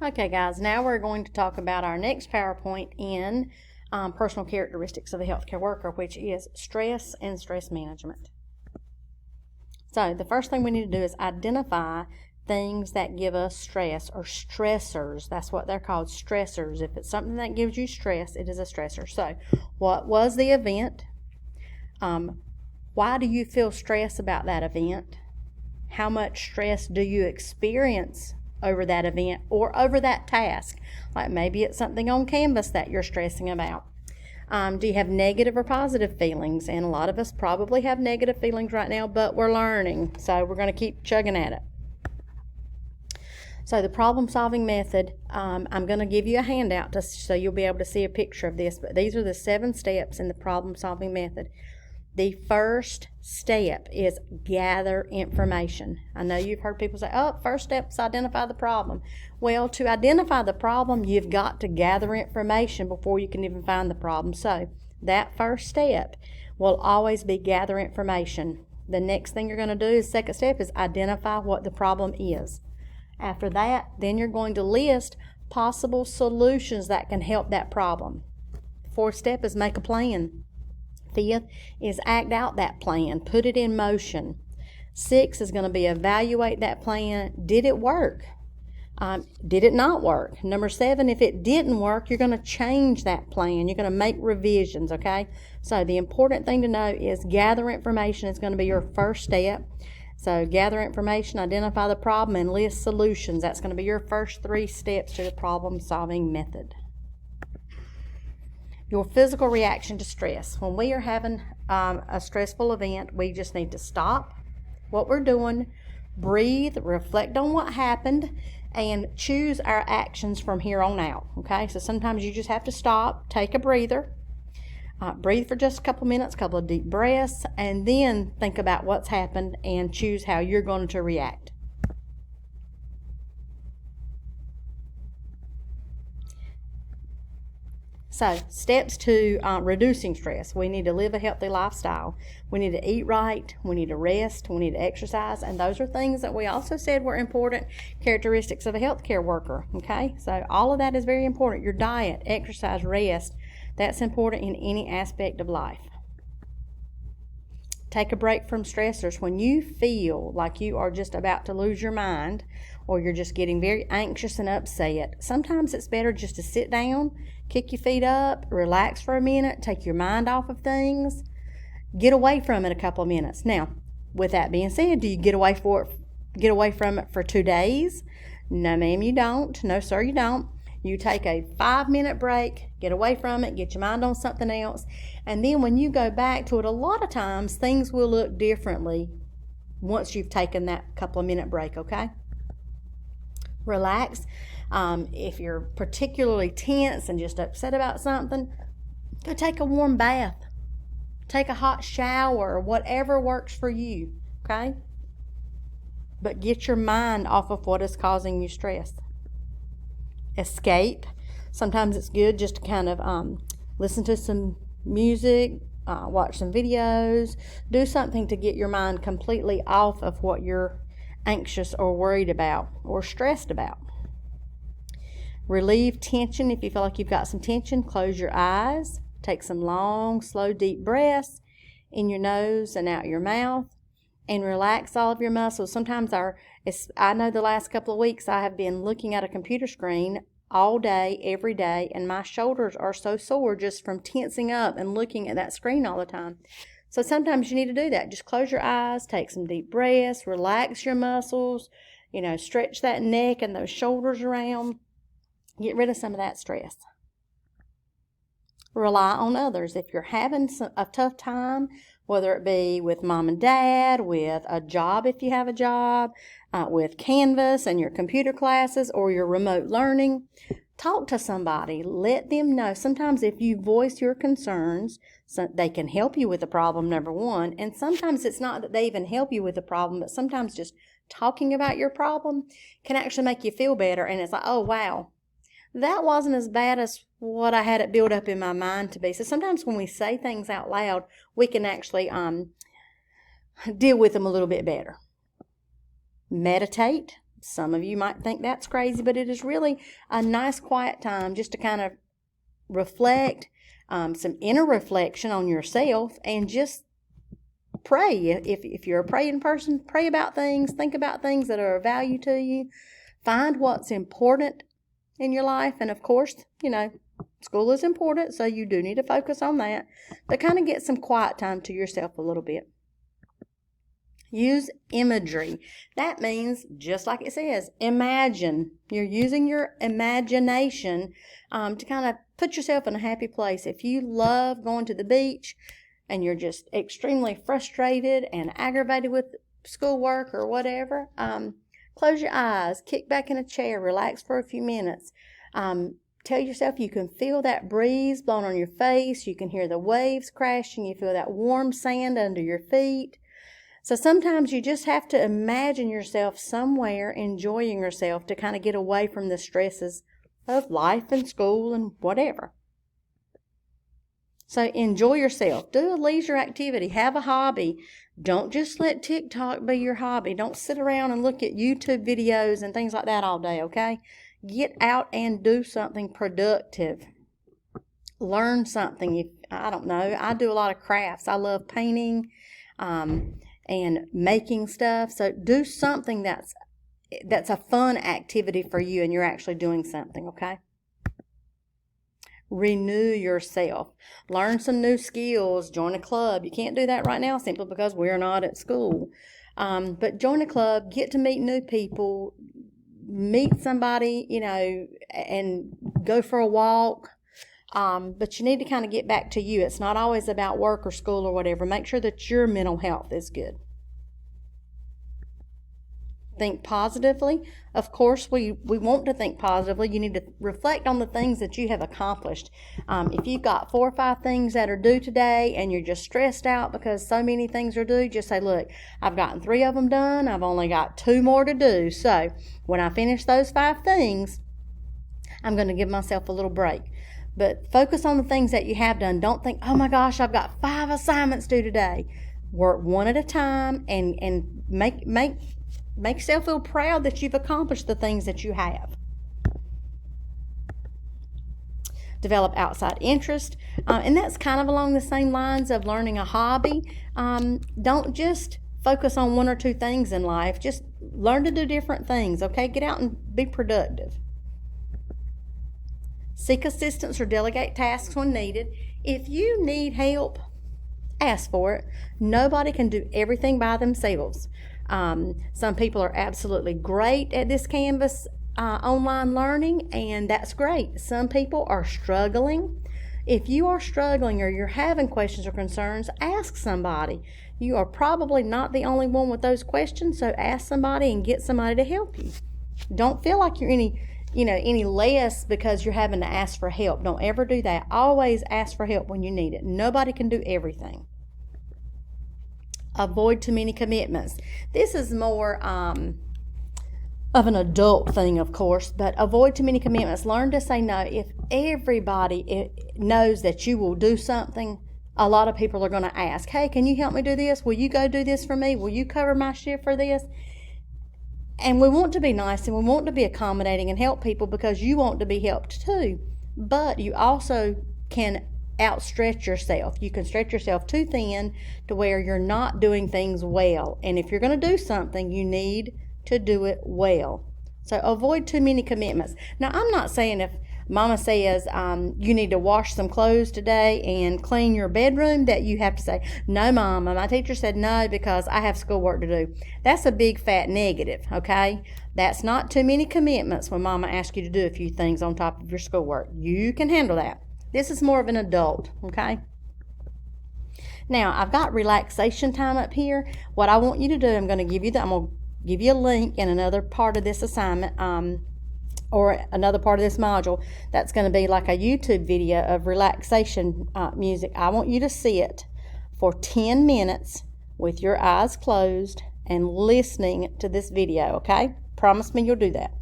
Okay, guys, now we're going to talk about our next PowerPoint in personal characteristics of a healthcare worker, which is stress and stress management. So the first thing we need to do is identify things that give us stress or stressors. That's what they're called, stressors. If it's something that gives you stress, it is a stressor. So what was the event? Why do you feel stress about that event? How much stress do you experience over that event or over that task? Like maybe it's something on Canvas that you're stressing about. Do you have negative or positive feelings? And a lot of us probably have negative feelings right now, but we're learning, so we're going to keep chugging at it. So the problem-solving method, I'm going to give you a handout so you'll be able to see a picture of this, but these are the 7 steps in the problem-solving method. The first step is gather information. I know you've heard people say, oh, first step is identify the problem. Well, to identify the problem, you've got to gather information before you can even find the problem. So that first step will always be gather information. The next thing you're going to do, the second step, is identify what the problem is. After that, then you're going to list possible solutions that can help that problem. Fourth step is make a plan. Fifth is act out that plan, put it in motion. 6 is going to be evaluate that plan. Did it work? Did it not work? Number 7, if it didn't work, you're going to change that plan. You're going to make revisions, okay? So the important thing to know is gather information is going to be your first step. So gather information, identify the problem, and list solutions. That's going to be your first 3 steps to the problem-solving method. Your physical reaction to stress. When we are having a stressful event, we just need to stop what we're doing, breathe, reflect on what happened, and choose our actions from here on out. Okay, so sometimes you just have to stop, take a breather, breathe for just a couple minutes, a couple of deep breaths, and then think about what's happened and choose how you're going to react. So, steps to reducing stress. We need to live a healthy lifestyle. We need to eat right. We need to rest. We need to exercise. And those are things that we also said were important characteristics of a healthcare worker. Okay? So, all of that is very important. Your diet, exercise, rest, that's important in any aspect of life. Take a break from stressors. When you feel like you are just about to lose your mind or you're just getting very anxious and upset, sometimes it's better just to sit down, kick your feet up, relax for a minute, take your mind off of things, get away from it a couple of minutes. Now, with that being said, do you get away from it for 2 days? No, ma'am, you don't. No, sir, you don't. You take a 5-minute break, get away from it, get your mind on something else, and then when you go back to it, a lot of times things will look differently once you've taken that couple of minute break, okay? Relax. If you're particularly tense and just upset about something, go take a warm bath. Take a hot shower, whatever works for you, okay? But get your mind off of what is causing you stress. Escape. Sometimes it's good just to kind of listen to some music, watch some videos, do something to get your mind completely off of what you're anxious or worried about or stressed about. Relieve tension. If you feel like you've got some tension, close your eyes, take some long, slow, deep breaths in your nose and out your mouth, and relax all of your muscles. Sometimes I know the last couple of weeks I have been looking at a computer screen all day, every day, and my shoulders are so sore just from tensing up and looking at that screen all the time. So sometimes you need to do that. Just close your eyes, take some deep breaths, relax your muscles, stretch that neck and those shoulders around. Get rid of some of that stress. Rely on others. If you're having a tough time, whether it be with mom and dad, with a job if you have a job, with Canvas and your computer classes or your remote learning, talk to somebody. Let them know. Sometimes if you voice your concerns, they can help you with the problem, number one. And sometimes it's not that they even help you with the problem, but sometimes just talking about your problem can actually make you feel better. And it's like, oh, wow, that wasn't as bad as what I had it built up in my mind to be. So sometimes when we say things out loud, we can actually deal with them a little bit better. Meditate. Some of you might think that's crazy, but it is really a nice quiet time just to kind of reflect, some inner reflection on yourself, and just pray. If you're a praying person, pray about things, think about things that are of value to you, find what's important in your life. And of course, school is important, so you do need to focus on that, but kind of get some quiet time to yourself a little bit. Use imagery. That means, just like it says, imagine. You're using your imagination to kind of put yourself in a happy place. If you love going to the beach and you're just extremely frustrated and aggravated with schoolwork or whatever, close your eyes, kick back in a chair, relax for a few minutes. Tell yourself you can feel that breeze blowing on your face. You can hear the waves crashing. You feel that warm sand under your feet. So sometimes you just have to imagine yourself somewhere enjoying yourself to kind of get away from the stresses of life and school and whatever. So enjoy yourself. Do a leisure activity. Have a hobby. Don't just let TikTok be your hobby. Don't sit around and look at YouTube videos and things like that all day, okay? Get out and do something productive. Learn something. I don't know. I do a lot of crafts. I love painting and making stuff. So do something that's a fun activity for you and you're actually doing something, okay? Renew yourself. Learn some new skills. Join a club. You can't do that right now simply because we're not at school. But join a club. Get to meet new people. Meet somebody, and go for a walk. But you need to kind of get back to you. It's not always about work or school or whatever. Make sure that your mental health is good. Think positively. Of course, we want to think positively. You need to reflect on the things that you have accomplished. If you've got 4 or 5 things that are due today and you're just stressed out because so many things are due, just say, look, I've gotten 3 of them done. I've only got 2 more to do. So when I finish those 5 things, I'm going to give myself a little break. But focus on the things that you have done. Don't think, oh my gosh, I've got 5 assignments due today. Work one at a time and make yourself feel proud that you've accomplished the things that you have. Develop outside interest. And that's kind of along the same lines of learning a hobby. Don't just focus on 1 or 2 things in life. Just learn to do different things, okay? Get out and be productive. Seek assistance or delegate tasks when needed. If you need help, ask for it. Nobody can do everything by themselves. Some people are absolutely great at this Canvas online learning, and that's great. Some people are struggling. If you are struggling or you're having questions or concerns, ask somebody. You are probably not the only one with those questions, so ask somebody and get somebody to help you. Don't feel like you're any less because you're having to ask for help. Don't ever do that. Always ask for help when you need it. Nobody can do everything. Avoid too many commitments. This is more of an adult thing, of course, but avoid too many commitments. Learn to say no. If everybody knows that you will do something, a lot of people are going to ask, hey, can you help me do this? Will you go do this for me? Will you cover my shift for this? And we want to be nice and we want to be accommodating and help people because you want to be helped too. But you also can outstretch yourself. You can stretch yourself too thin to where you're not doing things well. And if you're going to do something, you need to do it well. So avoid too many commitments. Now, I'm not saying if Mama says you need to wash some clothes today and clean your bedroom that you have to say, no, Mama, my teacher said no because I have schoolwork to do. That's a big fat negative, okay? That's not too many commitments when Mama asks you to do a few things on top of your schoolwork. You can handle that. This is more of an adult, okay? Now, I've got relaxation time up here. What I want you to do, I'm going to give you a link in another part of this assignment, or another part of this module. That's going to be like a YouTube video of relaxation music. I want you to sit for 10 minutes with your eyes closed and listening to this video, okay? Promise me you'll do that.